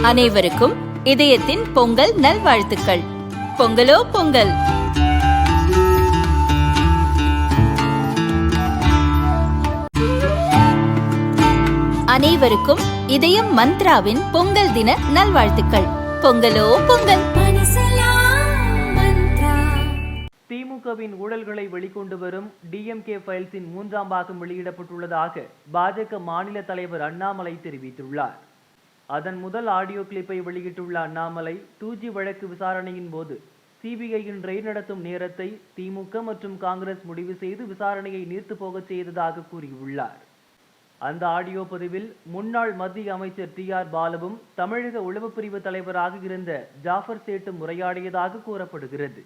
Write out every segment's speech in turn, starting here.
அனைவருக்கும் இதயத்தின் பொங்கல் நல்வாழ்த்துக்கள். பொங்கலோ பொங்கல். அனைவருக்கும் இதயம் மந்த்ராவின் பொங்கல் தின நல்வாழ்த்துக்கள். பொங்கலோ பொங்கல். திமுகவின் ஊழல்களை வெளிக்கொண்டு வரும் டிஎம்கே ஃபைல்ஸின் 3ஆம் பாகம் வெளியிடப்பட்டுள்ளதாக பாஜக மாநில தலைவர் அண்ணாமலை தெரிவித்துள்ளார். அதன் முதல் ஆடியோ கிளிப்பை வெளியிட்டுள்ள அண்ணாமலை 2G வழக்கு விசாரணையின் போது சிபிஐயின் ரெய்ட் நடத்தும் நேரத்தை திமுக மற்றும் காங்கிரஸ் முடிவு செய்து விசாரணையை நீர்த்து போகச் செய்ததாக கூறியுள்ளார். அந்த ஆடியோ பதிவில் முன்னாள் மத்திய அமைச்சர் TR பாலுவும் தமிழக உளவு பிரிவு தலைவராக இருந்த ஜாஃபர் சேட்டும் உரையாடியதாக கூறப்படுகிறது.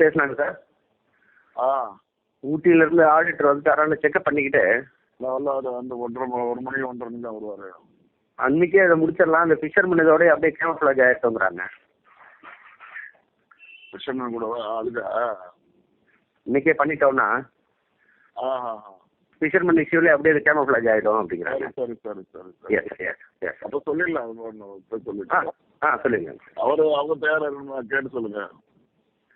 பேசினாங்க சார். ஊட்டியிலிருந்து ஆடிட்டர் வந்து யாராவது செக்அப் பண்ணிக்கிட்டு வந்து 1:30 தான் வருவாரு. அன்னைக்கே அதை முடிச்சிடலாம், அந்த ஃபிஷர்மேன் இதோட அப்படியே கேமஃப்ளாஜ் ஆகிட்டோங்கிறாங்க. ஃபிஷர்மேன் கூட அதுக்கு இன்னைக்கே பண்ணிட்டோம்னா ஃபிஷர்மேன் இஷ்யூல அப்படியே கேமஃப்ளாஜ் ஆகிடும் அப்படிங்கிறாங்க. சரி சரி சரி எஸ் எஸ் எஸ். அப்போ சொல்லிடலாம். சொல்லுங்க. அவங்க தயாராக கேட்டு சொல்லுங்க.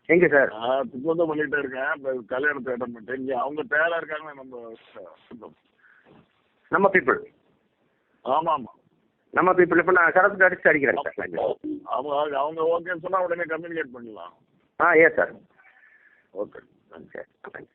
எங்க சார்? இப்போ பண்ணிட்டே இருக்கேன், கல்யாணத்தை அட்டன் பண்ணிட்டேன். இங்கே அவங்க தயாரா இருக்காங்க. நம்ம பீப்புள். ஆமா ஆமா, நம்ம பீப்புள். இப்போ நான் சரத்துக்கு அடிச்சு அடிக்கிறேன் சார். அவங்க ஓகேன்னு சொன்னா உடனே கம்யூனிகேட் பண்ணலாம். Yes sir. ஓகே. தேங்க்ஸ்.